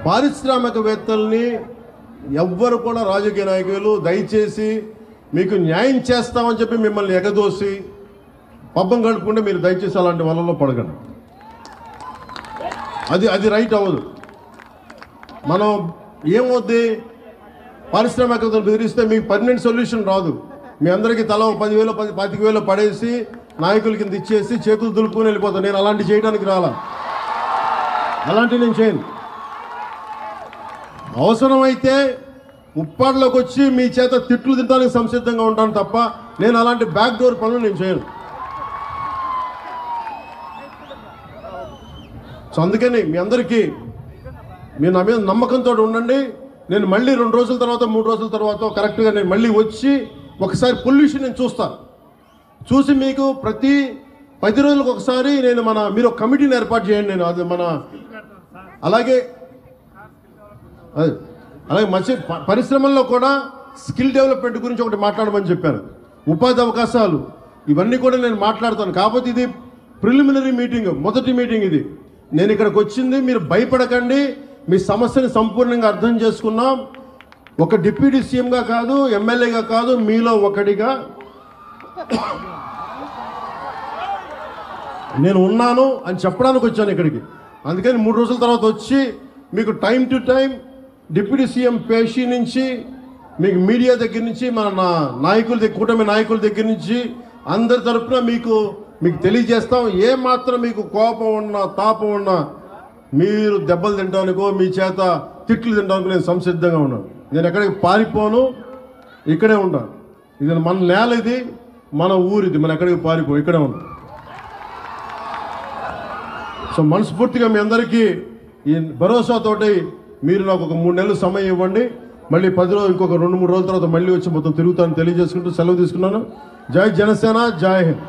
పారిశ్రామికవేత్తల్ని ఎవ్వరు కూడా రాజకీయ నాయకులు దయచేసి మీకు న్యాయం చేస్తామని చెప్పి మిమ్మల్ని ఎగదోసి పబ్బం గడుపుకుంటే మీరు దయచేసి అలాంటి వలలో పడగండి. అది రైట్ అవ్వదు. మనం ఏమవుద్ది, పారిశ్రామికవేత్తలు బెదిరిస్తే మీకు పర్మనెంట్ సొల్యూషన్ రాదు. మీ అందరికీ తల 10,000 25,000 పడేసి నాయకుల కింద ఇచ్చేసి చేతులు దులుపుకొని వెళ్ళిపోతాను. నేను అలాంటి చేయడానికి రాలా, అలాంటివి నేను చేయను. అవసరమైతే ముప్పాడులోకి వచ్చి మీ చేత తిట్లు తినడానికి సంసిద్ధంగా ఉంటాను తప్ప నేను అలాంటి బ్యాక్ డోర్ పనులు నేను చేయను. సో అందుకని మీ అందరికీ మీరు నా మీద నమ్మకంతో ఉండండి. నేను మళ్ళీ 2 రోజుల తర్వాత 3 రోజుల తర్వాత కరెక్ట్గా నేను మళ్ళీ వచ్చి ఒకసారి పొల్యూషన్ నేను చూసి మీకు ప్రతి 10 రోజులకు ఒకసారి నేను మీరు ఒక కమిటీని ఏర్పాటు చేయండి. నేను అది అలాగే మంచి పరిశ్రమల్లో కూడా స్కిల్ డెవలప్మెంట్ గురించి ఒకటి మాట్లాడమని చెప్పారు. ఉపాధి అవకాశాలు ఇవన్నీ కూడా నేను మాట్లాడతాను. కాకపోతే ఇది ప్రిలిమినరీ మీటింగ్, మొదటి మీటింగ్ ఇది. నేను ఇక్కడికి వచ్చింది, మీరు భయపడకండి, మీ సమస్యని సంపూర్ణంగా అర్థం చేసుకున్నాం. ఒక డిప్యూటీ సీఎంగా కాదు, ఎమ్మెల్యేగా కాదు, మీలో ఒకటిగా నేను ఉన్నాను అని చెప్పడానికి వచ్చాను ఇక్కడికి. అందుకని 3 రోజుల తర్వాత వచ్చి మీకు time to time deputy CM పేషీ నుంచి మీకు మీడియా దగ్గర నుంచి మన కూటమి నాయకుల దగ్గర నుంచి అందరి తరఫున మీకు తెలియజేస్తాం. ఏ మాత్రం మీకు కోపం ఉన్నా తాపం ఉన్నా మీరు దెబ్బలు తినడానికో మీ చేత తిట్లు తినడానికి నేను సంసిద్ధంగా ఉన్నాను. నేను ఎక్కడికి పారిపోను, ఇక్కడే ఉంటాను. ఇది మన నేల, ఇది మన ఊరిది, మనం ఎక్కడికి పారిపో, ఇక్కడే ఉంటాం. సో మనస్ఫూర్తిగా మీ అందరికీ ఈ భరోసాతోటి మీరు నాకు ఒక 3 నెలలు సమయం ఇవ్వండి. మళ్ళీ 10 రోజులు, ఇంకొక 2-3 రోజుల తర్వాత మళ్ళీ వచ్చి మొత్తం తిరుగుతాను తెలియజేసుకుంటూ సెలవు తీసుకున్నాను. జై జనసేన, జై హింద్.